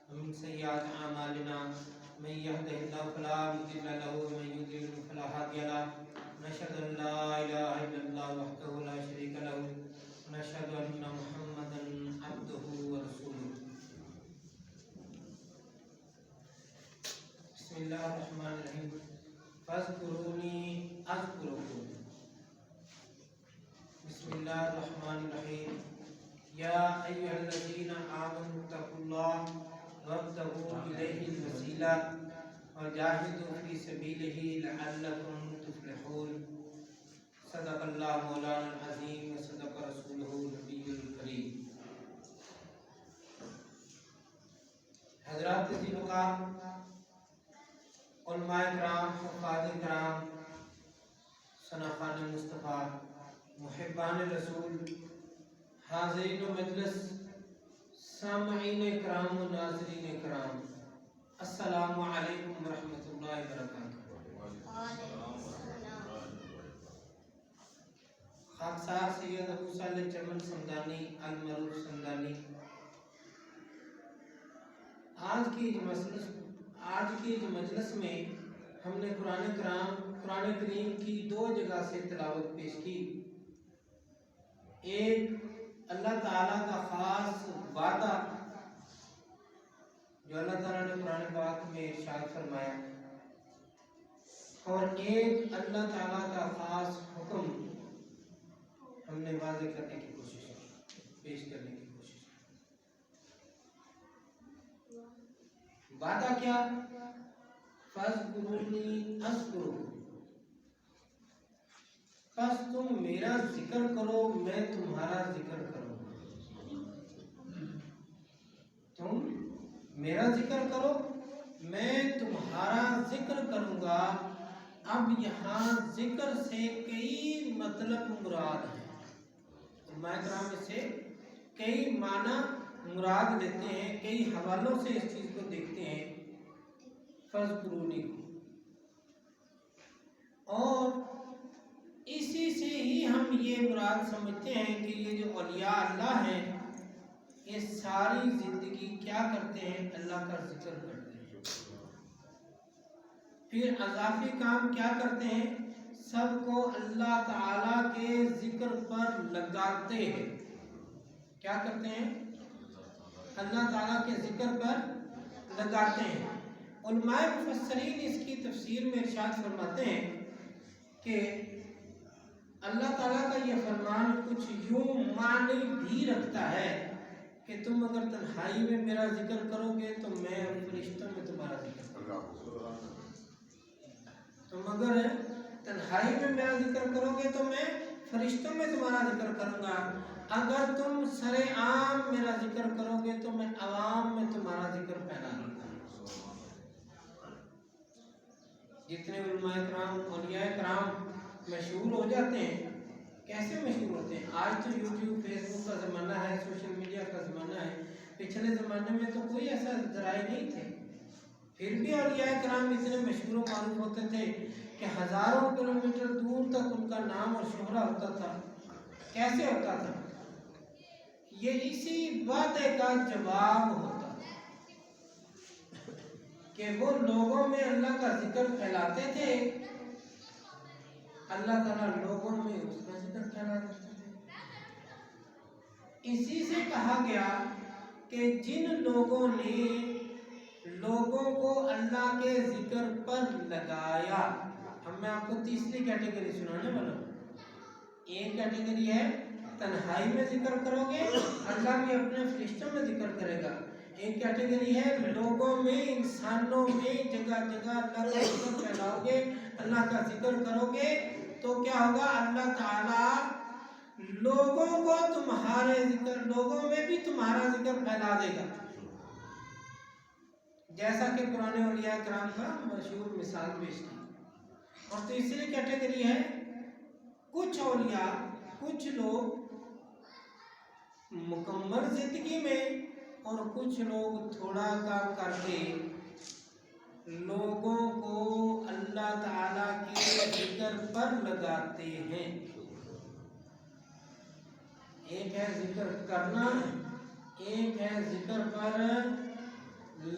ومن سيئات أعمالنا من يهده الله فلا مضل له ومن يضلل فلا هادي له ونشهد أن لا إله إلا الله وحده لا شريك له ونشهد أن محمدا عبده ورسوله. بسم الله الرحمن الرحيم. فاذكروني أذكركم. بسم الله الرحمن الرحيم. يا أيها الذين آمنوا اتقوا الله وابتغوا إليه الوسيلة وجاهدوا في سبيله لعلكم تفلحون. صدق الله مولانا العظيم وصدق رسوله النبي الكريم. حضرات عزیز وقار، علماء کرام، حفاظ کرام، شناخان مصطفیٰ، محبان رسول، حاضرین و مجلس، سامعین کرام و ناظرین کرام، السلام علیکم ورحمۃ اللہ وبرکاتہ. خاکسار سید ابو صالح چمن سمدانی المعروف سمدانی آج کی مجلس میں ہم نے قرآن کریم کی دو جگہ سے تلاوت پیش کی. ایک اللہ تعالیٰ کا خاص وعدہ جو اللہ تعالیٰ نے قرآن پاک میں ارشاد فرمایا، اور ایک اللہ تعالیٰ کا خاص حکم ہم نے واضح کرنے کی کوشش کی، پیش کرنے کی کوشش کی. وعدہ کیا؟ فاذکرونی اذکرکم، بس تم میرا ذکر کرو میں تمہارا ذکر کروں گا. تم میرا ذکر کرو میں تمہارا ذکر کروں گا. اب یہاں ذکر سے کئی مطلب مراد ہیں. علماء کرام سے کئی معنی مراد لیتے ہیں، کئی حوالوں سے اس چیز کو دیکھتے ہیں. فاذکرونی کو، اور اسی سے ہی ہم یہ مراد سمجھتے ہیں کہ یہ جو اولیاء اللہ ہیں یہ ساری زندگی کیا کرتے ہیں؟ اللہ کا ذکر کرتے ہیں. پھر اضافی کام کیا کرتے ہیں؟ سب کو اللہ تعالیٰ کے ذکر پر لگاتے ہیں. کیا کرتے ہیں؟ اللہ تعالیٰ کے ذکر پر لگاتے ہیں. علماء مفسرین اس کی تفسیر میں ارشاد فرماتے ہیں کہ اللہ تعالیٰ کا یہ فرمان کچھ یوں معنی بھی رکھتا ہے کہ تم اگر تنہائی میں میرا ذکر کرو گے تو میں فرشتوں میں تمہارا ذکر کروں گا. تم اگر تنہائی میں میرا ذکر کرو گے تو میں فرشتوں میں تمہارا ذکر کروں گا. اگر تم سر عام میرا ذکر کرو گے تو میں عوام میں تمہارا ذکر پھیلا دوں گا. جتنے علماء کرام، اولیاء کرام مشہور ہو جاتے ہیں، کیسے مشہور ہوتے ہیں؟ آج تو یوٹیوب، فیس بک کا زمانہ ہے، سوشل میڈیا کا زمانہ ہے. پچھلے زمانے میں تو کوئی ایسا ذرائع نہیں تھے، پھر بھی اولیاء کرام اتنے مشہور و معروف ہوتے تھے کہ ہزاروں کلومیٹر دور تک ان کا نام اور شہرہ ہوتا تھا. کیسے ہوتا تھا؟ یہ اسی وعدے کا جواب ہوتا کہ وہ لوگوں میں اللہ کا ذکر پھیلاتے تھے، اللہ تعالیٰ لوگوں میں اس کا ذکر پھیلاتے تھے. اسی سے کہا گیا کہ جن لوگوں نے لوگوں کو اللہ کے ذکر پر لگایا. اب میں آپ کو تیسری کیٹیگری سنانے والا ہوں. ایک کیٹیگری ہے تنہائی میں ذکر کرو گے، اللہ بھی اپنے فرشتوں میں ذکر کرے گا. ایک کیٹیگری ہے لوگوں میں، انسانوں میں جگہ جگہ اللہ کا ذکر پھیلاؤ گے، اللہ کا ذکر کرو گے تو کیا ہوگا؟ اللہ تعالیٰ لوگوں کو تمہارے ذکر، لوگوں میں بھی تمہارا ذکر پھیلا دے گا. جیسا کہ قرآن اولیاء کرام کا مشہور مثال پیش کی. اور تیسری کیٹیگری ہے کچھ اولیاء، کچھ لوگ مکمل زندگی میں اور کچھ لوگ تھوڑا کام کر کے لوگوں کو اللہ تعالیٰ کے ذکر پر لگاتے ہیں. ایک ہے ذکر کرنا، ایک ہے ذکر پر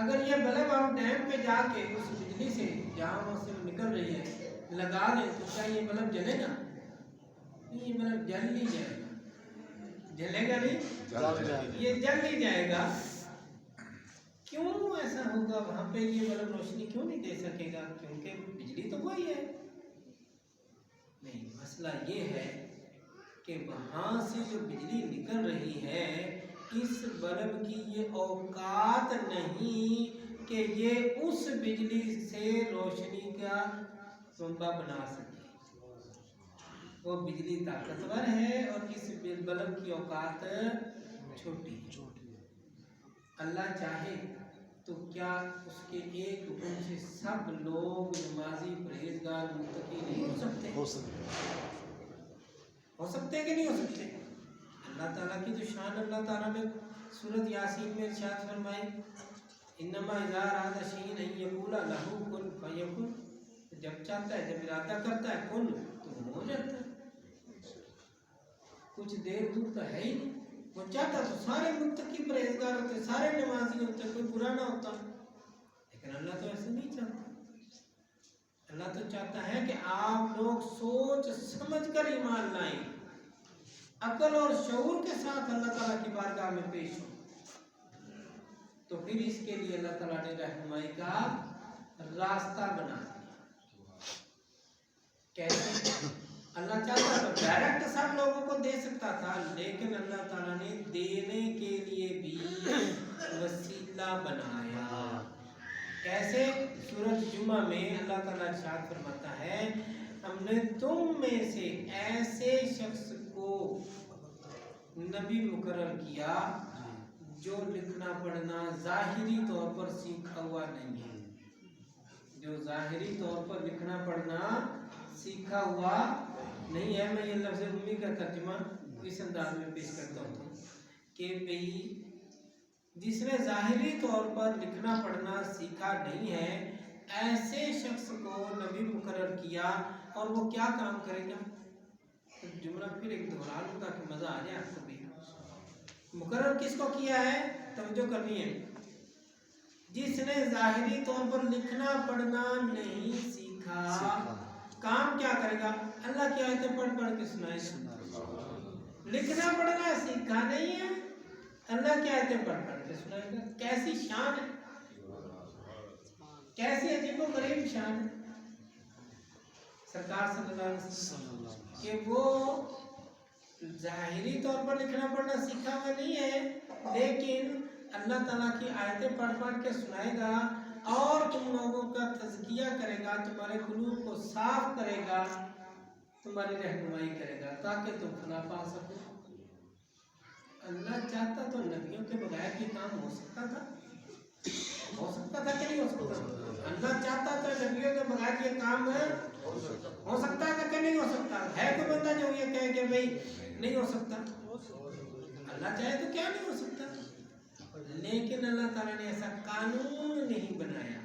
اگر یہ بلب ہم ڈیم پہ جا کے اس بجلی سے جہاں وہ سے نکل رہی ہے لگا دیں تو کیا یہ بلب جلے گا؟ نہیں، یہ بلب جل نہیں جائے گا. جلے گا نہیں، یہ جل نہیں جائے گا. کیوں ایسا ہوگا؟ وہاں پہ یہ بلب روشنی کیوں نہیں دے سکے گا؟ کیونکہ بجلی تو وہی ہے. نہیں، مسئلہ یہ ہے کہ وہاں سے جو بجلی نکل رہی ہے اس بلب کی یہ اوقات نہیں کہ یہ اس بجلی سے روشنی کا منبع بنا سکے. وہ بجلی طاقتور ہے اور اس بلب کی اوقات چھوٹی ہے. اللہ چاہے تو کیا اس کے ایک حکم سے سب لوگ نمازی پرہیزگار متقی نہیں ہو سکتے؟ ہو سکتے کہ نہیں ہو سکتے؟ اللہ تعالیٰ کی جو شان، اللہ تعالیٰ نے سورۃ یاسین میں ارشاد فرمائی انما اذا اراد شیئا ان یقول لہ کن فیکن. جب چاہتا ہے، جب ارادہ کرتا ہے کن تو ہو جاتا ہے. کچھ دیر دور تو ہے ہی نہیں. وہ چاہتا تو سارے متقی پرہیزگار ہوتے، سارے نمازی ہوتے، کوئی برا نہ ہوتا. لیکن اللہ تو ایسے نہیں چاہتا. اللہ تو چاہتا ہے کہ آپ لوگ سوچ سمجھ کر ایمان لائیں، عقل اور شعور کے ساتھ اللہ تعالیٰ کی بارگاہ میں پیش ہوں. تو پھر اس کے لیے اللہ تعالیٰ نے رہنمائی کا راستہ بنا دیا. کیسے؟ اللہ چاہتا تو ڈائریکٹ سب لوگوں کو دے سکتا تھا، لیکن اللہ تعالیٰ نے دینے کے لیے بھی وسیلہ بنایا. کیسے؟ سورۃ جمعہ میں اللہ تعالیٰ ارشاد فرماتا ہے ہم نے تم میں سے ایسے شخص کو نبی مقرر کیا جو لکھنا پڑھنا ظاہری طور پر سیکھا ہوا نہیں ہے. جو ظاہری طور پر لکھنا پڑھنا سیکھا ہوا نہیں ہے. میں یہ لفظ امی کا ترجمہ اس انداز میں پیش کرتا ہوں کہ بھئی جس نے ظاہری طور پر لکھنا پڑھنا سیکھا نہیں ہے ایسے شخص کو نبی مقرر کیا. اور وہ کیا کام کرے گا؟ جملہ پھر ایک دہرا لوں تاکہ مزہ آ جائے آپ کو بھی. مقرر کس کو کیا ہے؟ توجہ کرنی ہے. جس نے ظاہری طور پر لکھنا پڑھنا نہیں سیکھا، کام کیا کرے گا؟ اللہ کی آیتیں پڑھ پڑھ کے سنائے گا. لکھنا پڑھنا سیکھا نہیں ہے، اللہ کی آیتیں پڑھ پڑھ کے سنائے گا. کیسی شان ہے، کیسی عجیب و غریب شان ہے سرکار صلی اللہ علیہ وسلم کہ وہ ظاہری طور پر لکھنا پڑھنا سیکھا ہوا نہیں ہے، لیکن اللہ تعالیٰ کی آیتیں پڑھ پڑھ کے سنائے گا اور تم لوگوں کا تزکیہ کرے گا، تمہارے قلوب کو صاف کرے گا، تمہاری رہنمائی کرے گا تاکہ تم فلاح پا سکو. اللہ چاہتا تو نبیوں کے بغیر یہ کام ہو سکتا تھا؟ ہو سکتا تھا کہ نہیں ہو سکتا تھا؟ اللہ چاہتا تو نبیوں کے بغیر یہ کام ہو سکتا تھا کہ نہیں ہو سکتا؟ ہے کوئی بندہ جو یہ کہے کہ بھئی نہیں ہو سکتا؟ اللہ چاہے تو کیا نہیں ہو سکتا؟ لیکن اللہ تعالیٰ نے ایسا قانون نہیں بنایا.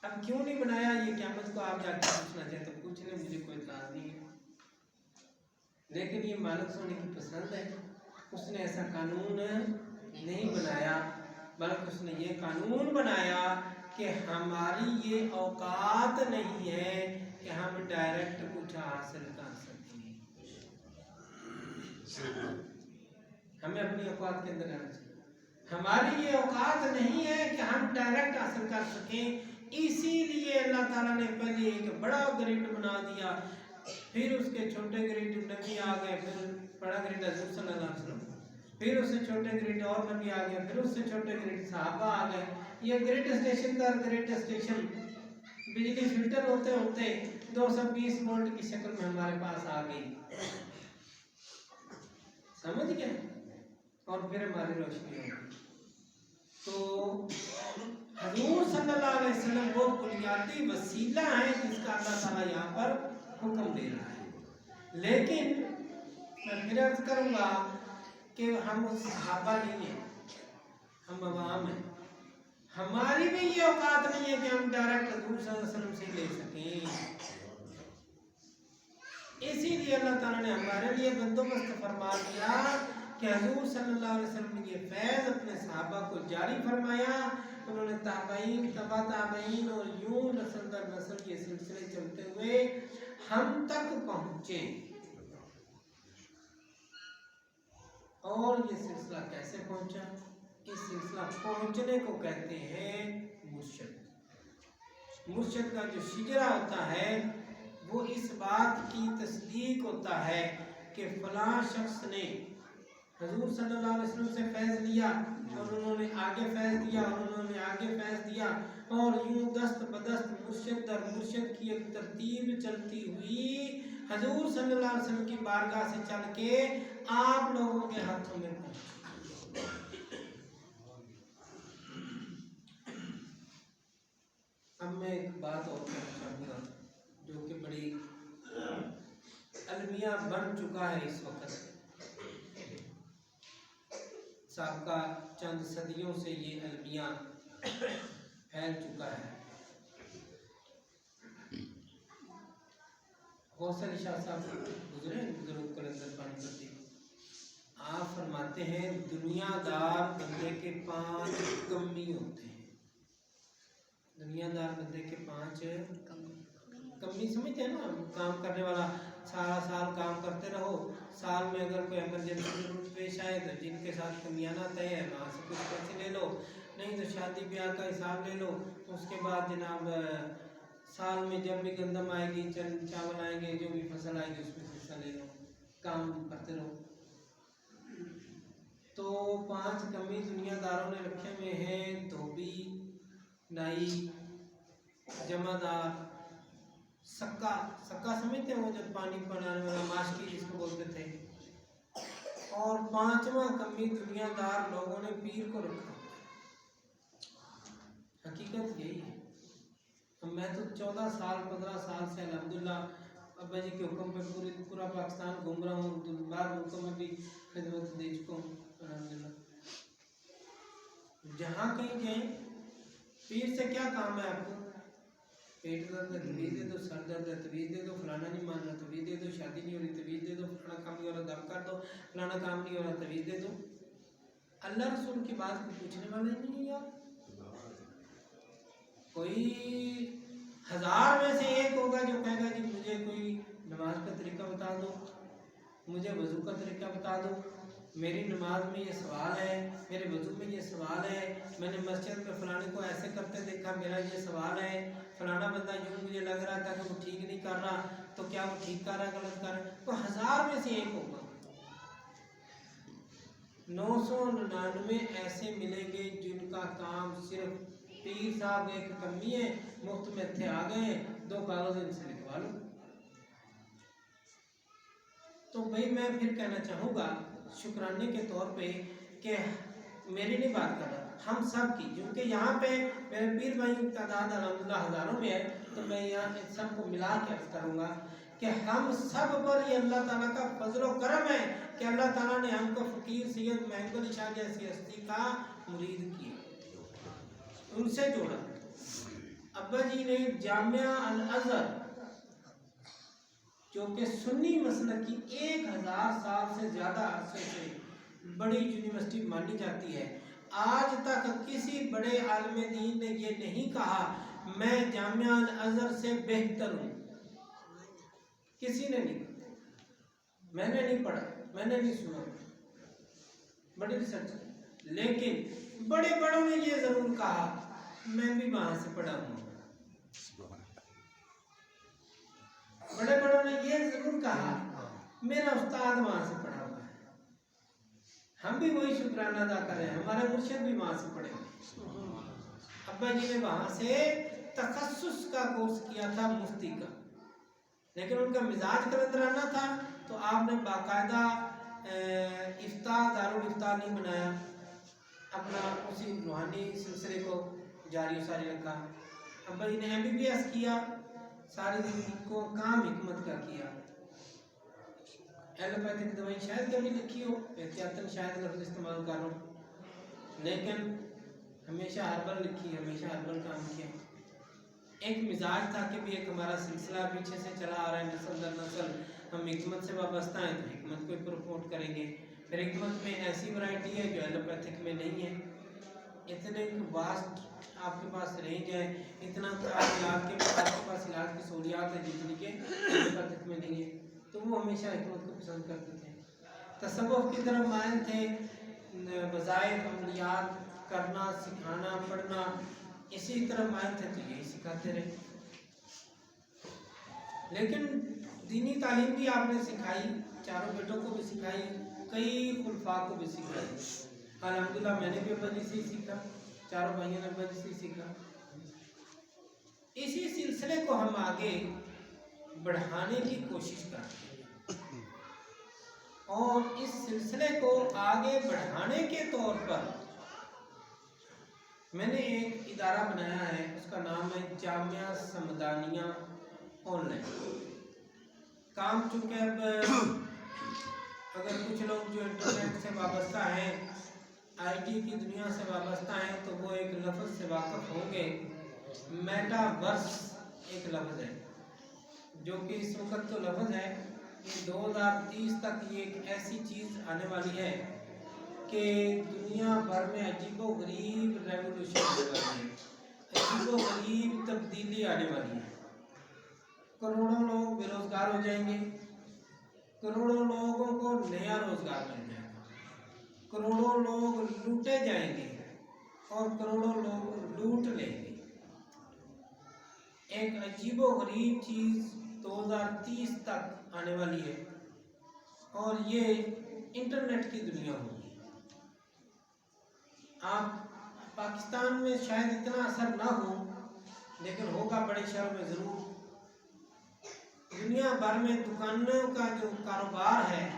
اب کیوں نہیں بنایا یہ قیامت کو آپ جا کے پوچھنا چاہے تو پوچھ لیں، مجھے کوئی اعتراض نہیں ہے. لیکن یہ مالک سونے کی پسند ہے. اس نے ایسا قانون نہیں بنایا، بلکہ اس نے یہ قانون بنایا کہ ہماری یہ اوقات نہیں ہے کہ ہم ڈائریکٹ کچھ حاصل کر سکیں. ہمیں اپنی اوقات کے اندر رہنا چاہیے. ہماری یہ اوقات نہیں ہے کہ ہم ڈائریکٹ حاصل کر سکیں. اسی لیے اللہ تعالیٰ نے پہلے ایک بڑا گریڈ بنا دیا، پھر اس کے چھوٹے گریڈ نبی آ گئے، پھر بڑا گریڈ حضور صلی اللہ علیہ وسلم، پھر اس سے چھوٹے گریڈ اور نبی آ گئے، پھر اس سے چھوٹے گریڈ صحابہ آ گئے. یہ گریڈ اسٹیشن در گریڈ اسٹیشن بجلی فلٹر ہوتے ہوتے 220 وولٹ کی شکل میں ہمارے پاس آ گئی. سمجھ گئے؟ اور پھر ہماری روشنی ہو گئی. تو حضور صلی اللہ علیہ وسلم وہ بنیادی وسیلہ ہے جس کا اللہ تعالیٰ یہاں پر حکم دے رہا ہے. لیکن میں پھر عرض کروں گا کہ ہم صحابہ نہیں ہیں، ہم عوام ہیں. ہماری بھی یہ اوقات نہیں ہے کہ ہم ڈائریکٹ حضور صلی اللہ علیہ وسلم سے لے سکیں. اسی لیے اللہ تعالیٰ نے ہمارے لیے بندوبست فرما دیا کہ حضور صلی اللہ علیہ وسلم نے یہ فیض اپنے صحابہ کو جاری فرمایا، انہوں نے تابعین، تبع تابعین اور یوں نسل در نسل یہ سلسلے چلتے ہوئے ہم تک پہنچے۔ اور یہ سلسلہ کیسے پہنچا؟ اس سلسلہ پہنچنے کو کہتے ہیں مرشد۔ مرشد کا جو شجرہ ہوتا ہے وہ اس بات کی تصدیق ہوتا ہے کہ فلاں شخص نے حضور صلی اللہ علیہ وسلم سے فیض لیا اور انہوں نے آگے فیض دیا اور انہوں نے آگے فیض دیا، اور یوں دست بدست مرشد در مرشد کی ایک ترتیب چلتی ہوئی حضور صلی اللہ علیہ وسلم کی بارگاہ سے چل کے آپ لوگوں کے ہاتھوں میں پہنچی۔ اب میں ایک بات اور کہنا چاہوں گا جو کہ بڑی المیہ بن چکا ہے اس وقت، سابقہ چند صدیوں سے یہ المیہ پھیل چکا ہے۔ غوث علی شاہ صاحب گزرے بزرگ قلندر پانی پتی، آپ فرماتے ہیں دنیا دار بندے کے 5 کمی ہوتے ہیں۔ دنیا دار بندے کے 5 کمی سمجھتے ہیں نا، کام کرنے والا سارا سال کام کرتے رہو، سال میں اگر کوئی ایمرجنسی ضرورت پیش آئے تو جن کے ساتھ کمیانہ طے ہے وہاں سے کچھ پیسے لے لو، نہیں تو شادی بیاہ کا حساب لے لو، اس کے بعد جناب سال میں جب بھی گندم آئے گی، چاول آئیں گے، جو بھی فصل آئے گی اس میں حصہ لے لو، کام کرتے رہو۔ تو 5 کمی دنیا داروں نے رکھے ہوئے ہیں، دھوبی، نائی، جمع دار، سکا سمجھتے ہیں وہ جو پانی بنانے والا ماشکی جس کو بولتے تھے، اور 5واں کمی دنیا دار لوگوں نے پیر کو رکھا۔ حقیقت یہی ہے۔ میں تو 14 سال 15 سال سے الحمدللہ ابا جی کے حکم پہ پورا پاکستان گھوم رہا ہوں، باہر ملکوں میں بھی خدمت دے چکا ہوں الحمدللہ۔ جہاں کہیں جائیں پیر سے کیا کام ہے آپ کو؟ پیٹ درد ہے تویز دے دو، سر درد ہے تویز دے دو، فلانا نہیں مان رہا تویز دے دو، شادی نہیں ہو رہی تویز دے دو، فلانا کام نہیں ہو رہا دم کر دو، فلانا کام نہیں ہو رہا تویز دے دو۔ اللہ رسول کی بات کو پوچھنے والے نہیں یار، کوئی 1000 میں سے ایک ہوگا جو کہے گا جی مجھے کوئی نماز کا طریقہ بتا دو، مجھے وضو کا طریقہ بتا دو، میری نماز میں یہ سوال ہے، میرے وضو میں یہ سوال ہے، میں نے مسجد میں فلانے کو ایسے کرتے دیکھا، میرا یہ سوال ہے، فلانا بندہ یوں مجھے لگ رہا تھا کہ وہ ٹھیک نہیں کر رہا، تو کیا وہ ٹھیک کر رہا ہے غلط کر رہا ہے؟ تو 1000 میں سے ایک ہوگا۔ 999 ایسے ملیں گے جن کا کام صرف پیر صاحب ایک کمی ہے، مفت میں تھے آ گئے، 2 کاغذ ان سے لکھوا لو۔ تو بھائی میں پھر کہنا چاہوں گا شکرانے کے طور پہ کہ میری نہیں بات کر رہا، ہم سب کی، کیونکہ یہاں پہ میرے پیر بھائیوں کی تعداد الحمدللہ ہزاروں میں ہے، تو میں یہاں سب کو ملا کے عرض کروں گا کہ ہم سب پر یہ اللہ تعالیٰ کا فضل و کرم ہے کہ اللہ تعالیٰ نے ہم کو فقیر سید محمد علی شاہ جیسی ہستی کا مرید کیا، ان سے جوڑا۔ ابا جی نے جامعہ الازہر جو کہ سنی مسلک کی 1000 سال سے زیادہ عرصے سے بڑی یونیورسٹی مانی جاتی ہے، آج تک کسی بڑے عالم دین نے یہ نہیں کہا میں جامعہ الازہر سے بہتر ہوں، کسی نے نہیں کہا، میں نے نہیں پڑھا، میں نے نہیں سنا، بڑی ریسرچ، لیکن بڑے بڑوں نے یہ ضرور کہا میں بھی وہاں سے پڑھا ہوں، بڑے بڑوں نے یہ ضرور کہا میرا استاد وہاں سے پڑھا ہوا ہے۔ ہم بھی وہی شکرانہ ادا کر رہے ہیں، ہمارے مرشد بھی وہاں سے پڑھے ہوئے۔ ابا جی نے وہاں سے تخصص کا کورس کیا تھا مفتی کا، لیکن ان کا مزاج قلندرانہ تھا، تو آپ نے باقاعدہ دارالفتاء نہیں بنایا، اپنا اسی روحانی سلسلے کو جاری و ساری رکھا۔ ابا جی نے MBBS کیا، ساری زندگی کو کام حکمت کا کیا، ایلوپیتھک دوائی شاید کبھی لکھی ہو، احتیاطاً شاید لفظ استعمال کر رہا ہوں، لیکن ہمیشہ ہربل لکھی، ہمیشہ ہربل کام کیا۔ ایک مزاج تھا کہ بھی ایک ہمارا سلسلہ پیچھے سے چلا آ رہا ہے، نسل در نسل ہم حکمت سے وابستہ ہیں تو حکمت کو پروموٹ کریں گے، پھر حکمت میں ایسی ورائٹی ہے جو ایلوپیتھک میں نہیں ہے. اتنے واسٹ آپ کے پاس رینج ہے، اتنا علاج کے آپ کے پاس علاج کی سہولیات ہے جتنی کہ ایلوپیتھک میں نہیں ہے، تو وہ ہمیشہ حکمت کو پسند کرتے تھے. تصوف کی طرف مائل تھے، وظائف عملیات کرنا، سکھانا، پڑھنا، اسی طرح مائل تھے تو یہی سکھاتے رہے. لیکن دینی تعلیم بھی آپ نے سکھائی، چاروں بیٹوں کو بھی سکھائی، کئی خلفاء کو بھی سکھائی. الحمدللہ میں نے بھی ابا جی سے ہی سیکھا، چاروں بھائیوں نے ابا جی سے ہی سیکھا. اسی سلسلے کو ہم آگے بڑھانے کی کوشش کرتے ہیں، اور اس سلسلے کو آگے بڑھانے کے طور پر میں نے ایک ادارہ بنایا ہے، اس کا نام ہے جامعہ سمدانیہ آن لائن. کام چونکہ اب اگر کچھ لوگ جو انٹرنیٹ سے وابستہ ہیں، آئی ٹی کی دنیا سے وابستہ ہیں، تو وہ ایک لفظ سے واقف ہوں گے، میٹا ورس ایک لفظ ہے جو کہ اس وقت تو لفظ ہے کہ 2030 تک یہ ایک ایسی چیز آنے والی ہے کہ دنیا بھر میں عجیب و غریب ریولوشن آنے والی ہے، عجیب و غریب تبدیلی آنے والی ہے. کروڑوں لوگ بے روزگار ہو جائیں گے، کروڑوں لوگوں کو نیا روزگار مل جائے گا، کروڑوں لوگ لوٹے جائیں گے اور کروڑوں لوگ لوٹ لیں گے. ایک عجیب و غریب چیز 2030 تک آنے والی ہے، اور یہ انٹرنیٹ کی دنیا ہوگی. آپ پاکستان میں شاید اتنا اثر نہ ہو، لیکن ہوگا بڑے شہروں میں ضرور. دنیا بھر میں دکانوں کا جو کاروبار ہے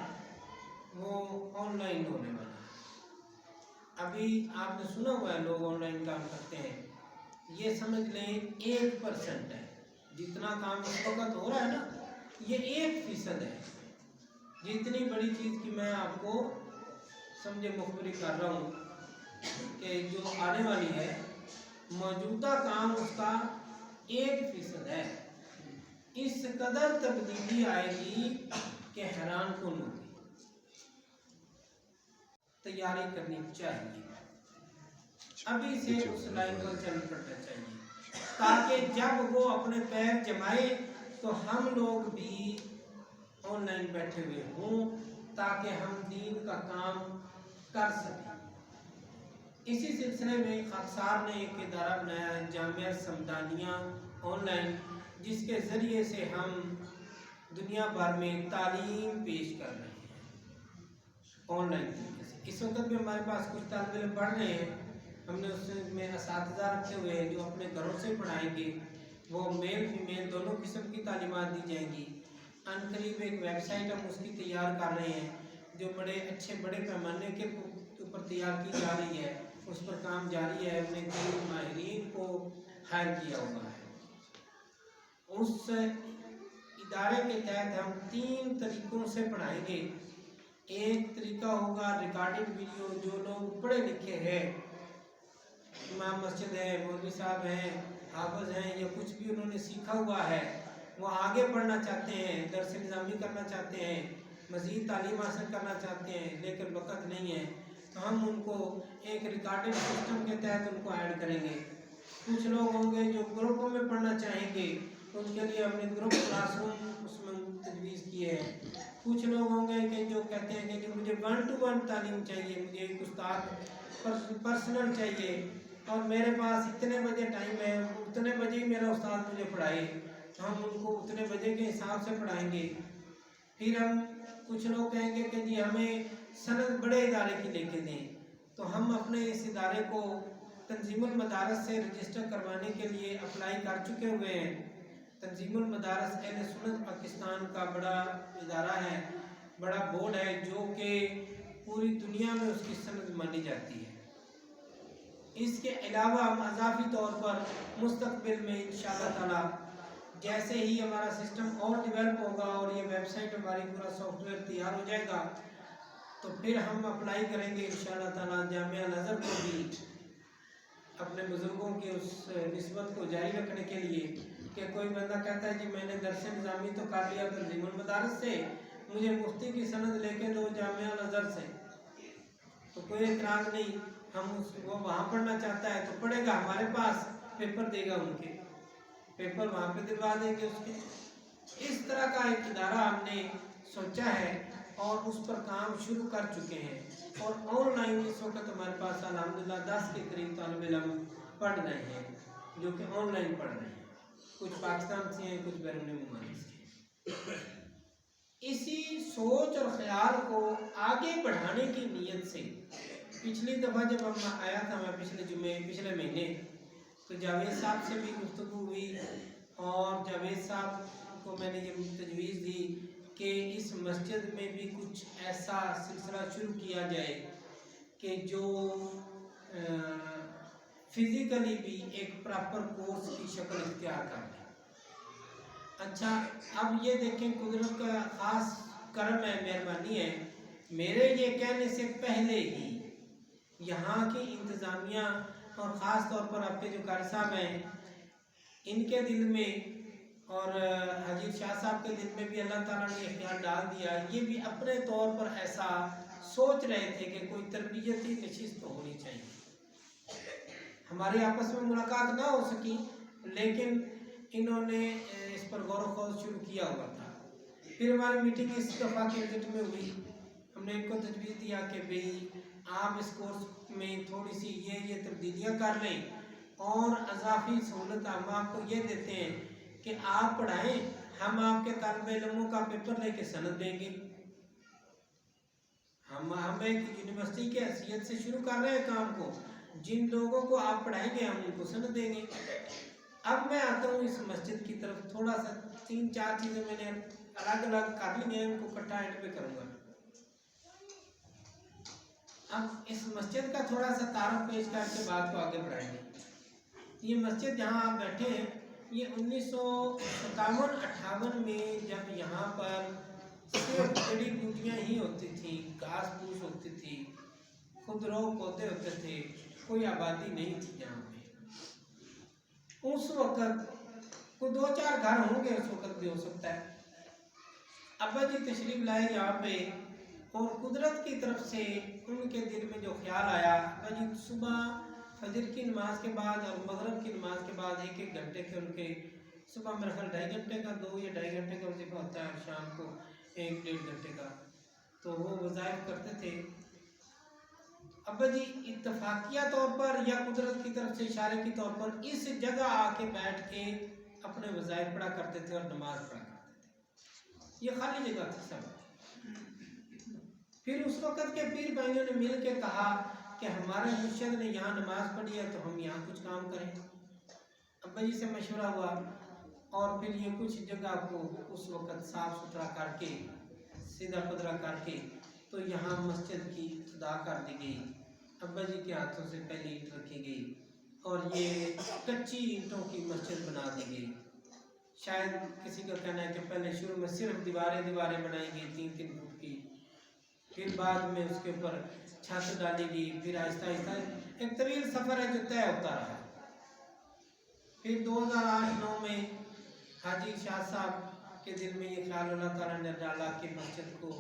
وہ آن لائن ہونے والا ہے. ابھی آپ نے سنا ہوا ہے لوگ آن لائن کام کرتے ہیں، یہ سمجھ لیں 1% ہے. جتنا کام اس وقت ہو رہا ہے نا، یہ 1% ہے. جتنی بڑی چیز کی میں آپ کو سمجھے مخبری کر رہا ہوں کہ جو آنے والی ہے، موجودہ کام اس کا 1% ہے. اس قدر تبدیلی آئے گی کہ حیران کن ہوگی. تیاری کرنی چاہیے، ابھی سے اس لائن پر چل پڑنا چاہیے، تاکہ جب وہ اپنے پیر جمائے تو ہم لوگ بھی آن لائن بیٹھے ہوئے ہوں، تاکہ ہم دین کا کام کر سکیں. اسی سلسلے میں خاکسار نے ایک ادارہ بنایا ہے جامعہ سمدانیہ آن لائن، جس کے ذریعے سے ہم دنیا بھر میں تعلیم پیش کر رہے ہیں آن لائن طریقے سے. اس وقت بھی ہمارے پاس کچھ طالب علم پڑھ رہے ہیں، ہم نے اس میں اساتذہ رکھے ہوئے ہیں جو اپنے گھروں سے پڑھائیں گے. وہ میل فیمیل دونوں قسم کی تعلیمات دی جائیں گی. ان قریب ایک ویب سائٹ ہم اس کی تیار کر رہے ہیں جو بڑے اچھے بڑے پیمانے کے اوپر تیار کی جا رہی ہے، اس پر کام جاری ہے. ہم نے کئی ماہرین کو ہائر کیا ہوا ہے. اس ادارے کے تحت ہم 3 طریقوں سے پڑھائیں گے. ایک طریقہ ہوگا ریکارڈڈ ویڈیو. جو لوگ پڑھے لکھے ہیں، امام مسجد ہیں، مولوی صاحب ہیں، حافظ ہیں، یا کچھ بھی انہوں نے سیکھا ہوا ہے، وہ آگے پڑھنا چاہتے ہیں، درس نظامی کرنا چاہتے ہیں، مزید تعلیم حاصل کرنا چاہتے ہیں، لیکن وقت نہیں ہے، تو ہم ان کو ایک ریکارڈڈ سسٹم کے تحت ان کو ایڈ کریں گے. کچھ لوگ ہوں گے جو گروپوں میں پڑھنا چاہیں گے، ان کے لیے ہم نے گروپ کلاس روم اس میں تجویز کیے ہیں. کچھ لوگ ہوں گے کہ جو کہتے ہیں کہ مجھے 1 to 1 تعلیم چاہیے، مجھے ایک استاد پرسنل چاہیے، اور میرے پاس اتنے بجے ٹائم ہے، اتنے بجے ہی میرا استاد مجھے پڑھائے، تو ہم ان کو اتنے بجے کے حساب سے پڑھائیں گے. پھر ہم کچھ لوگ کہیں گے کہ جی ہمیں سند بڑے ادارے کی لے کے دیں، تو ہم اپنے اس ادارے کو تنظیم المدارس سے رجسٹر کروانے کے لیے اپلائی کر چکے ہوئے ہیں. تنظیم المدارس اہل سنت پاکستان کا بڑا ادارہ ہے، بڑا بورڈ ہے، جو کہ پوری دنیا میں اس کی سند مانی جاتی ہے. اس کے علاوہ ہم اضافی طور پر مستقبل میں انشاءاللہ تعالی جیسے ہی ہمارا سسٹم اور ڈیولپ ہوگا اور یہ ویب سائٹ ہماری پورا سافٹ ویئر تیار ہو جائے گا، تو پھر ہم اپلائی کریں گے انشاءاللہ تعالی جامعہ نظر کو بھی اپنے بزرگوں کی اس نسبت کو جاری رکھنے کے لیے، کہ کوئی بندہ کہتا ہے جی میں نے درس نظامی تو کر لیا تنظیم المدارس سے، مجھے مفتی کی سند لے کے دو جامعہ نظر سے، تو کوئی اعتراض نہیں، ہم وہ وہاں پڑھنا چاہتا ہے تو پڑھے گا، ہمارے پاس پیپر دے گا، ان کے پیپر وہاں پہ دلوا دیں گے اس کے۔ اس طرح کا ایک ادارہ ہم نے سوچا ہے اور اس پر کام شروع کر چکے ہیں، اور آن لائن اس وقت ہمارے پاس الحمدللہ 10 کے قریب طالب علم پڑھ رہے ہیں، جو کہ آن لائن پڑھ رہے ہیں، کچھ پاکستان سے ہیں، کچھ بیرون ممالک سے۔ اسی سوچ اور خیال کو آگے بڑھانے کی نیت سے پچھلی دفعہ جب ہم آیا تھا، میں پچھلے مہینے، تو جاوید صاحب سے بھی گفتگو ہوئی، اور جاوید صاحب کو میں نے یہ تجویز دی کہ اس مسجد میں بھی کچھ ایسا سلسلہ شروع کیا جائے کہ جو فزیکلی بھی ایک پراپر کورس کی شکل اختیار کر لے۔ اچھا، اب یہ دیکھیں قدرت کا خاص کرم ہے، مہربانی ہے، میرے یہ کہنے سے پہلے ہی یہاں کی انتظامیہ اور خاص طور پر آپ کے جو قاری صاحب ہیں، ان کے دل میں اور حاجی شاہ صاحب کے دل میں بھی اللہ تعالیٰ نے خیال ڈال دیا، یہ بھی اپنے طور پر ایسا سوچ رہے تھے کہ کوئی تربیتی نشست تو ہونی چاہیے۔ ہماری آپس میں ملاقات نہ ہو سکی، لیکن انہوں نے اس پر غور و خوض شروع کیا ہوا تھا۔ پھر ہماری میٹنگ اس دفعہ کے وزٹ میں ہوئی، ہم نے ان کو تجویز دیا کہ بھئی آپ اس کورس میں تھوڑی سی یہ تبدیلیاں کر لیں، اور اضافی سہولت ہم آپ کو یہ دیتے ہیں کہ آپ پڑھائیں، ہم آپ کے طالب علموں کا پیپر لے کے سند دیں گے۔ ہم ایک یونیورسٹی کے حیثیت سے شروع کر رہے ہیں کام کو، جن لوگوں کو آپ پڑھائیں گے ہم ان کو سند دیں گے۔ اب میں آتا ہوں اس مسجد کی طرف، تھوڑا سا 3-4 چیزیں میں نے الگ الگ کر لی ہیں، ان کو کٹھا اینڈ پہ کروں گا۔ اب اس مسجد کا تھوڑا سا تعارف پیش کر کے بات کو آگے بڑھائیں گے۔ یہ مسجد جہاں آپ بیٹھے ہیں، یہ 1957-58 میں جب یہاں پر صرف جڑی بوٹیاں ہی ہوتی تھیں، گھاس پھوس ہوتی تھی، خودرو پودے ہوتے تھے، کوئی آبادی نہیں تھی یہاں پہ۔ اس وقت کوئی 2-4 گھر ہوں گے، اس وقت بھی ہو سکتا ہے۔ ابا جی تشریف لائے یہاں پہ، اور قدرت کی طرف سے ان کے دل میں جو خیال آیا، ابا جی صبح فجر کی نماز کے بعد اور مغرب کی نماز کے بعد 1-1 گھنٹے کے ان کے، صبح میرے خیال 2.5 گھنٹے کا 2 یا 2.5 گھنٹے کا وظیفہ ہوتا ہے، اور شام کو 1-1.5 گھنٹے کا، تو وہ وظائف کرتے تھے۔ ابا جی اتفاقیہ طور پر یا قدرت کی طرف سے اشارے کے طور پر اس جگہ آ کے بیٹھ کے اپنے وظائف پڑھا کرتے تھے اور نماز پڑھا کرتے تھے۔ یہ خالی جگہ تھی سب۔ پھر اس وقت کے پیر بھائیوں نے مل کے کہا کہ ہمارے مرشد نے یہاں نماز پڑھی ہے تو ہم یہاں کچھ کام کریں۔ ابا جی سے مشورہ ہوا، اور پھر یہ کچھ جگہ کو اس وقت صاف ستھرا کر کے، سیدھا پدرا کر کے، تو یہاں مسجد کی ابتدا کر دی گئی۔ ابا جی کے ہاتھوں سے پہلی اینٹ رکھی گئی، اور یہ کچی اینٹوں کی مسجد بنا دی گئی۔ شاید کسی کا کہنا ہے کہ پہلے شروع میں صرف دیواریں بنائی گئی 3-3 فٹ کی، پھر بعد میں اس کے اوپر چھت ڈالی گئی، پھر آہستہ آہستہ ایک طویل سفر ہے جو طے ہوتا رہا۔ پھر 2008-9 میں حاجی شاہ صاحب کے دل میں یہ خیال اللہ تعالیٰ نے ڈالا کہ مسجد کو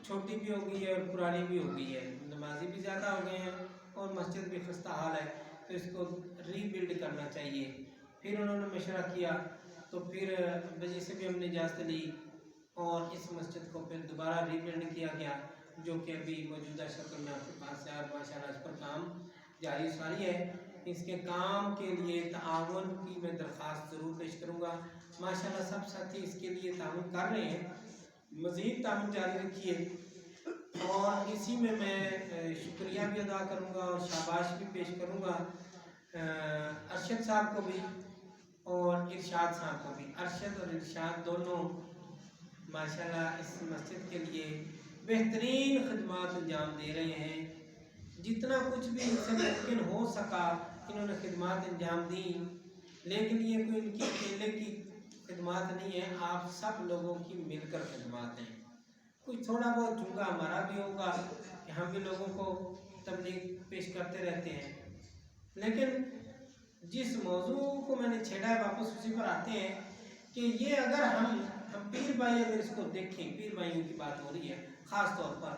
چھوٹی بھی ہو گئی ہے اور پرانی بھی ہو گئی ہے، نمازی بھی زیادہ ہو گئے ہیں اور مسجد بھی خستہ حال ہے، تو اس کو ری بلڈ کرنا چاہیے۔ پھر انہوں نے مشورہ کیا، تو پھر ابا جی سے بھی ہم نے اجازت لی، اور اس مسجد کو پھر دوبارہ ری بلڈ کیا گیا، جو کہ ابھی موجودہ شکل میں آپ کے پاس ہے، اور ماشاءاللہ اس پر کام جاری ساری ہے۔ اس کے کام کے لیے تعاون کی میں درخواست ضرور پیش کروں گا۔ ماشاءاللہ سب ساتھی اس کے لیے تعاون کر رہے ہیں، مزید تعاون جاری رکھیے، اور اسی میں شکریہ بھی ادا کروں گا اور شاباش بھی پیش کروں گا ارشد صاحب کو بھی اور ارشاد صاحب کو بھی۔ ارشد اور ارشاد دونوں ماشاءاللہ اس مسجد کے لیے بہترین خدمات انجام دے رہے ہیں، جتنا کچھ بھی ان سے ممکن ہو سکا انہوں نے خدمات انجام دی، لیکن یہ کوئی ان کی اکیلے کی خدمات نہیں ہے، آپ سب لوگوں کی مل کر خدمات ہیں۔ کچھ تھوڑا بہت چونگا ہمارا بھی ہوگا کہ ہم بھی لوگوں کو تبلیغ پیش کرتے رہتے ہیں، لیکن جس موضوع کو میں نے چھیڑا ہے واپس اسی پر آتے ہیں کہ یہ اگر ہم پیر بھائی اگر اس کو دیکھیں، پیر بھائیوں کی بات ہو رہی ہے خاص طور پر،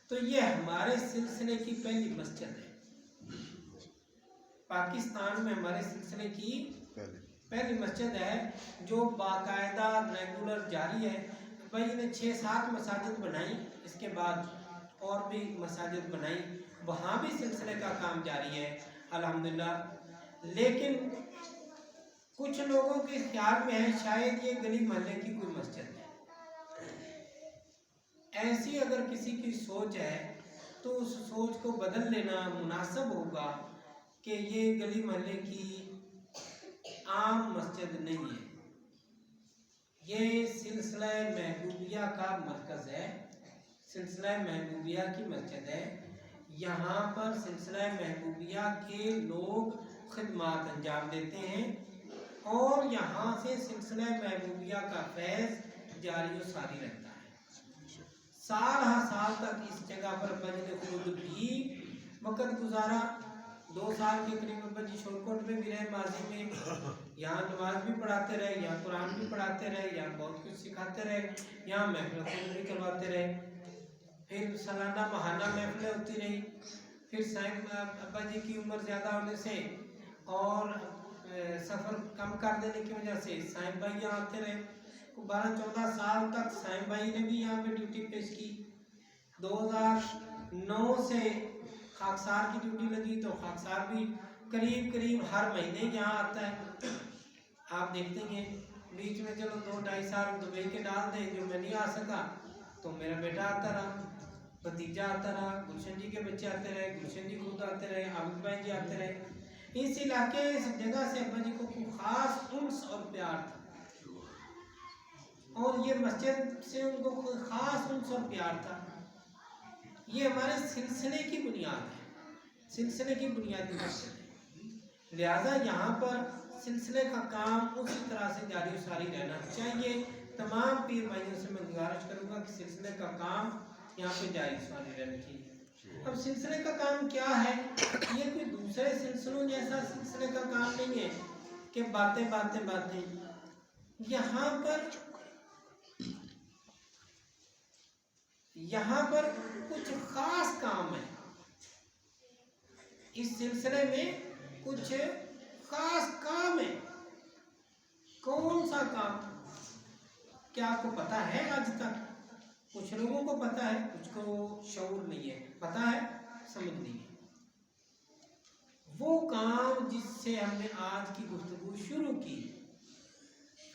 تو یہ ہمارے سلسلے کی پہلی مسجد ہے، پاکستان میں ہمارے سلسلے کی پہلی مسجد ہے جو باقاعدہ ریگولر جاری ہے۔ بھائی نے 6-7 مساجد بنائی، اس کے بعد اور بھی مساجد بنائی، وہاں بھی سلسلے کا کام جاری ہے الحمدللہ۔ لیکن کچھ لوگوں کے خیال میں ہے شاید یہ گلی محلے کی کوئی مسجد ہے۔ ایسی اگر کسی کی سوچ ہے تو اس سوچ کو بدل لینا مناسب ہوگا کہ یہ گلی محلے کی عام مسجد نہیں ہے، یہ سلسلہ محبوبیہ کا مرکز ہے، سلسلہ محبوبیہ کی مسجد ہے۔ یہاں پر سلسلہ محبوبیہ کے لوگ خدمات انجام دیتے ہیں اور یہاں سے سلسلہ محبوبیہ کا فیض جاری و ساری رہتا ہے۔ سال ہر سال تک اس جگہ پر بجل خود بھی وقت گزارا، 2 سال کے قریب ابا جی شورکوٹ میں بھی رہے ماضی میں، یہاں نماز بھی پڑھاتے رہے، یہاں قرآن بھی پڑھاتے رہے، یہاں بہت کچھ سکھاتے رہے، یہاں محفل خود بھی کرواتے رہے، پھر سالانہ ماہانہ محفلیں ہوتی رہی۔ پھر صاحب ابا جی کی عمر زیادہ ہونے سے اور سفر کم کر دینے کی وجہ سے صاحب بھائی یہاں آتے رہے، 12-14 سال تک صاحب بھائی نے بھی یہاں پہ ڈیوٹی پیش کی۔ 2009 سے خاکسار کی ڈیوٹی لگی تو خاکسار بھی قریب ہر مہینے یہاں آتا ہے۔ آپ دیکھتے ہیں بیچ میں چلو 2-2.5 سال دبئی کے ڈال دیں جو میں نہیں آ سکا، تو میرا بیٹا آتا رہا، بھتیجا آتا رہا، گلشن جی کے بچے آتے رہے، گلشن جی خود آتے رہے، عابد بھائی جی آتے رہے۔ اس علاقے اس جگہ سے ابا جی کو خاص انس اور پیار تھا، اور یہ مسجد سے ان کو کوئی خاص انس اور پیار تھا۔ یہ ہمارے سلسلے کی بنیاد ہے، سلسلے کی بنیادی مسجد ہے، لہذا یہاں پر سلسلے کا کام اسی طرح سے جاری و ساری رہنا چاہیے۔ تمام پیر بھائیوں سے میں گزارش کروں گا کہ سلسلے کا کام یہاں پہ جاری و ساری رہنا چاہیے۔ اب سلسلے کا کام کیا ہے؟ یہ کوئی دوسرے سلسلوں جیسا سلسلے کا کام نہیں ہے کہ باتیں یہاں پر کچھ خاص کام ہے، اس سلسلے میں کچھ خاص کام ہے۔ کون سا کام؟ کیا آپ کو پتا ہے؟ آج تک کچھ لوگوں کو پتا ہے، کچھ کو شعور نہیں ہے، پتا ہے سمجھ نہیں ہے۔ وہ کام جس سے ہم نے آج کی گفتگو شروع کی،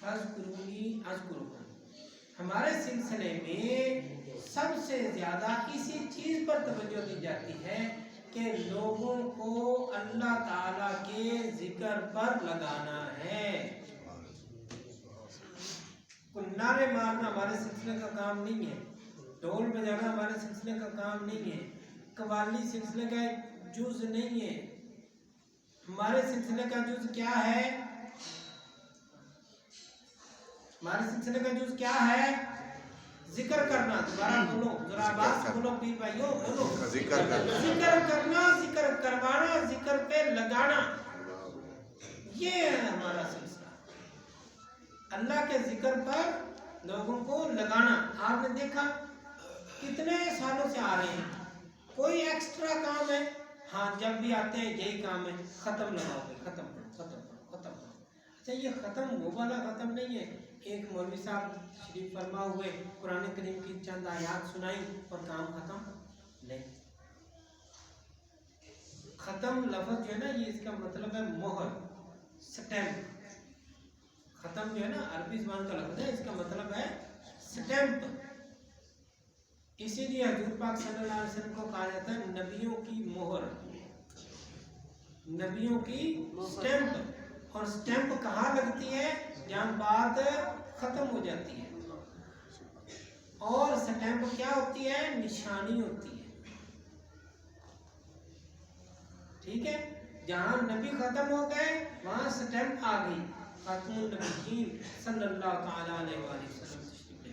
فَاذْكُرُونِی أَذْكُرْکُم، ہمارے سلسلے میں سب سے زیادہ اسی چیز پر توجہ دی جاتی ہے کہ لوگوں کو اللہ تعالیٰ کے ذکر پر لگانا ہے۔ نعرے مارنا ہمارے سلسلے کا کام نہیں ہے، ڈھول بجانا ہمارے سلسلے کا کام نہیں ہے، قوالی سلسلے کا ایک جز نہیں ہے۔ ہمارے سلسلے کا جز کیا ہے؟ ہمارے سلسلے کا جز کیا ہے؟ ذکر کرنا۔ دوبارہ بولو، ذرا آواز سے بولو پیر بھائیو، بولو، ذکر کرنا، ذکر کروانا، ذکر پہ لگانا، یہ ہے ہمارا سلسلہ، اللہ کے ذکر پر لوگوں کو لگانا۔ آپ نے دیکھا کتنے سالوں سے آ رہے ہیں، کوئی ایکسٹرا کام ہے؟ ہاں جب بھی آتے ہیں یہی کام ہے، ختم لگاؤ گے، ختم کرو، ختم کرو، ختم کرو۔ اچھا یہ ختم وہ والا ختم نہیں ہے، ایک مولوی صاحب شریف فرما ہوئے قرآن کریم کی چند آیات سنائی اور کام ختم نہیں۔ ختم لفظ جو ہے نا، یہ اس کا مطلب ہے مہر، سٹیمپ۔ ختم جو ہے نا عربی زبان کا لفظ ہے، اس کا مطلب ہے سٹیمپ۔ اسی لیے حضور پاک صلی اللہ علیہ وسلم کو کہا جاتا ہے نبیوں کی مہر، نبیوں کی سٹیمپ۔ اور سٹیمپ کہاں لگتی ہے؟ جہاں بات ختم ہو جاتی ہے۔ اور سٹیمپ کیا ہوتی ہے؟ نشانی ہوتی ہے، ٹھیک ہے؟ جہاں نبی ختم ہو گئے وہاں سٹیمپ آ گئی، خاتم النبیین صلی اللہ تعالیٰ علیہ وآلہ وسلم تشریف لے۔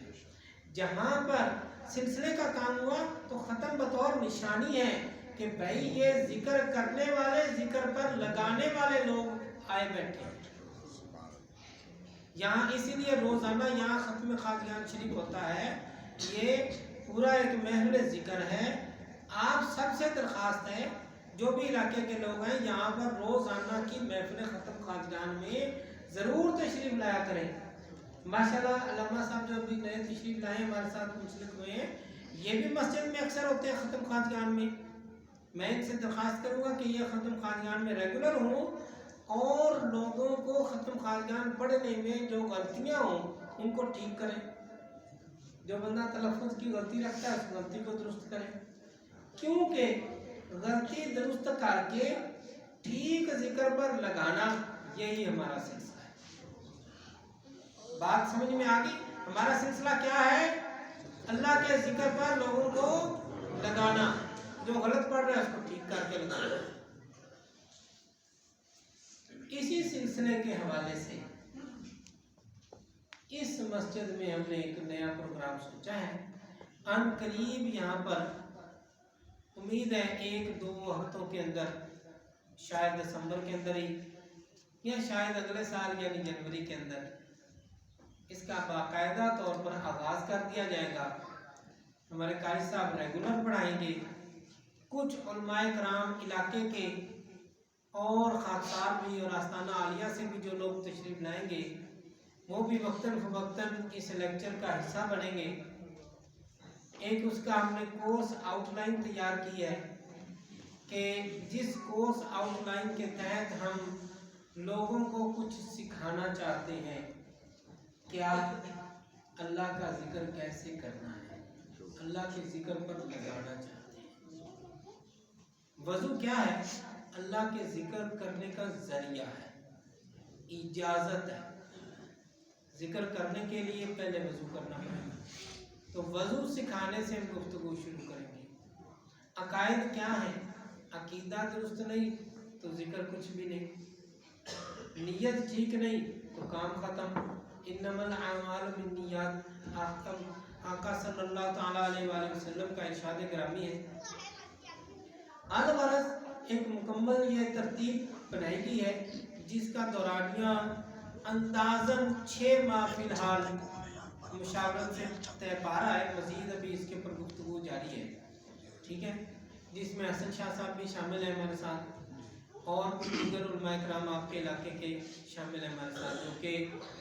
جہاں پر سلسلے کا کام ہوا تو ختم بطور نشانی ہے کہ بھائی یہ ذکر کرنے والے، ذکر پر لگانے والے لوگ آئے بیٹھے ہیں یہاں۔ اسی لیے روزانہ یہاں ختم قادیان شریف ہوتا ہے، یہ پورا ایک محل ذکر ہے آپ سب سے درخواست ہے جو بھی علاقے کے لوگ ہیں یہاں پر روزانہ کی محفل ختم خواجگان میں ضرور تشریف لایا کریں. ماشاءاللہ علامہ صاحب جو ابھی نئے تشریف لائے ہیں ہمارے ساتھ منسلک ہوئے ہیں یہ بھی مسجد میں اکثر ہوتے ہیں ختم خواجگان میں. میں ان سے درخواست کروں گا کہ یہ ختم خواجگان میں ریگولر ہوں اور لوگوں کو ختم خواجگان پڑھنے میں جو غلطیاں ہوں ان کو ٹھیک کریں. جو بندہ تلفظ کی غلطی رکھتا ہے اس غلطی کو درست کریں کیونکہ غلطی درست کر کے ٹھیک ذکر پر لگانا یہی ہمارا سلسلہ ہے. بات سمجھ میں آ گئی؟ ہمارا سلسلہ کیا ہے؟ اللہ کے ذکر پر لوگوں کو لگانا. جو غلط پڑھ رہا ہے اس کو ٹھیک کر کے لگانا. اسی سلسلے کے حوالے سے اس مسجد میں ہم نے ایک نیا پروگرام سوچا ہے. ان قریب یہاں پر امید ہے 1-2 ہفتوں کے اندر شاید دسمبر کے اندر ہی یا شاید اگلے سال یعنی جنوری کے اندر اس کا باقاعدہ طور پر آغاز کر دیا جائے گا. ہمارے قاری صاحب ریگولر پڑھائیں گے. کچھ علماء کرام علاقے کے اور خاکسار بھی اور آستانہ عالیہ سے بھی جو لوگ تشریف لائیں گے وہ بھی وقتاً فوقتاً اس لیکچر کا حصہ بنیں گے. ایک اس کا ہم نے کورس آؤٹ لائن تیار کی ہے کہ جس کورس آؤٹ لائن کے تحت ہم لوگوں کو کچھ سکھانا چاہتے ہیں. کیا؟ اللہ کا ذکر کیسے کرنا ہے, اللہ کے ذکر پر لگانا چاہتے ہیں. وضو کیا ہے؟ اللہ کے ذکر کرنے کا ذریعہ ہے, اجازت ہے. ذکر کرنے کے لیے پہلے وضو کرنا پڑے گا. تو وضو سکھانے سے ہم گفتگو شروع کریں گے. عقائد کیا ہے؟ عقیدہ درست نہیں تو ذکر کچھ بھی نہیں. نیت ٹھیک نہیں تو کام ختم. انما الاعمال بالنیات آقا صلی اللہ تعالیٰ علیہ وآلہ وسلم کا ارشاد گرامی ہے. الغرض ایک مکمل یہ ترتیب بنائی گئی ہے جس کا دورانیہ اندازاً 6 ماہ فی الحال مشاورت سے طے پا رہا ہے. مزید ابھی اس کے اوپر گفتگو جاری ہے, ٹھیک ہے, جس میں حسن شاہ صاحب بھی شامل ہیں ہمارے ساتھ اور دیگر علماء کرام آپ کے علاقے کے شامل ہیں ہمارے ساتھ جو کہ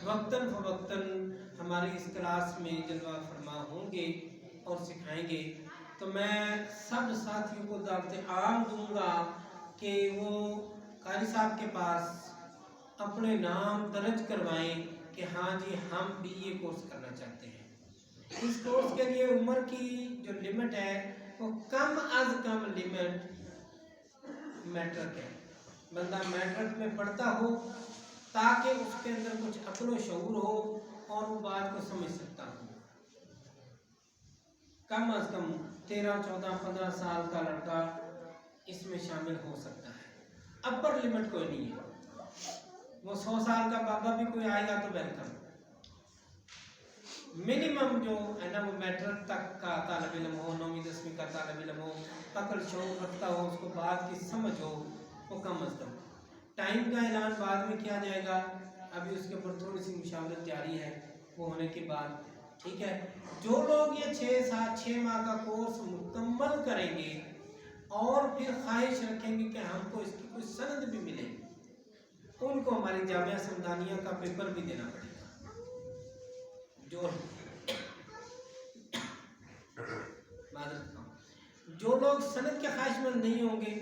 وقتاً فوقتاً ہماری اس کلاس میں جلوہ فرما ہوں گے اور سکھائیں گے. تو میں سب ساتھیوں کو دعوت عام دوں گا کہ وہ قاری صاحب کے پاس اپنے نام درج کروائیں کہ ہاں جی ہم بھی یہ کورس کرنا چاہتے ہیں. اس کورس کے لیے عمر کی جو لمٹ ہے وہ کم از کم لمٹ میٹرک ہے. بندہ میٹرک میں پڑھتا ہو تاکہ اس کے اندر کچھ عقل و شعور ہو اور وہ بات کو سمجھ سکتا ہو. کم از کم 13, 14, 15 سال کا لڑکا اس میں شامل ہو سکتا ہے. اپر لمٹ کوئی نہیں ہے. وہ 100 سال کا بابا بھی کوئی آئے گا تو ویلکم. منیمم جو ہے نا وہ میٹرک تک کا طالب علم ہو, 9ویں 10ویں کا طالب علم ہو, عقل شعور رکھتا ہو, اس کو بات کی سمجھ ہو, وہ کم از کم. ٹائم کا اعلان بعد میں کیا جائے گا, ابھی اس کے اوپر تھوڑی سی مشاورت جاری ہے, وہ ہونے کے بعد ٹھیک ہے. جو لوگ یہ 6 ماہ کا کورس مکمل کریں گے اور پھر خواہش رکھیں گے کہ ہم کو اس کی کوئی سند بھی ملے, ان کو ہماری جامعہ سمدانیہ کا پیپر بھی دینا پڑے گا. جو لوگ سند کے خواہش مند نہیں ہوں گے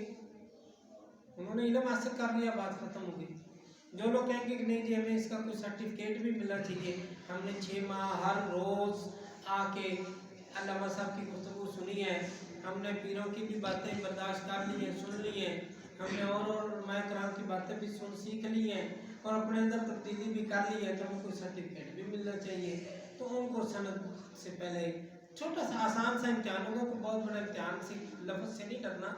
انہوں نے علم حاصل کر لیا, بات ختم ہو گئی. جو لوگ کہیں گے کہ نہیں جی ہمیں اس کا کوئی سرٹیفکیٹ بھی ملنا چاہیے, ہم نے 6 ماہ ہر روز آ کے علامہ صاحب کی گفتگو سنی ہے, ہم نے پیروں کی بھی باتیں برداشت کر لی ہیں, سن لی ہیں, ہم نے اور علماء کرام کی باتیں بھی سیکھ لی ہیں اور اپنے اندر تبدیلی بھی کر لی ہے, تو ہمیں کوئی سرٹیفکیٹ بھی ملنا چاہیے. تو ان کو سند سے پہلے چھوٹا سا آسان سا امتحان ہوگا, کوئی بہت بڑا امتحان سے لفظ سے نہیں کرنا,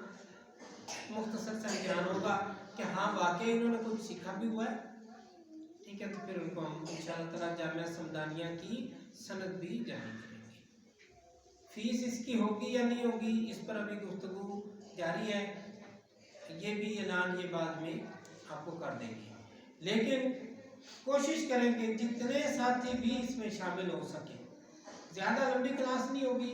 مختصر سا امتحان ہوگا کہ ہاں واقعی انہوں نے کچھ سیکھا بھی ہوا ہے, ٹھیک ہے. تو پھر ان کو ہم انشاءاللہ تعالیٰ جامعہ سمدانیہ کی سند بھی جاری کریں گے. فیس اس کی ہوگی یا نہیں ہوگی اس پر ابھی گفتگو جاری ہے, یہ بھی اعلان یہ بعد میں آپ کو کر دیں گے. لیکن کوشش کریں کہ جتنے ساتھی بھی اس میں شامل ہو سکیں. زیادہ لمبی کلاس نہیں ہوگی,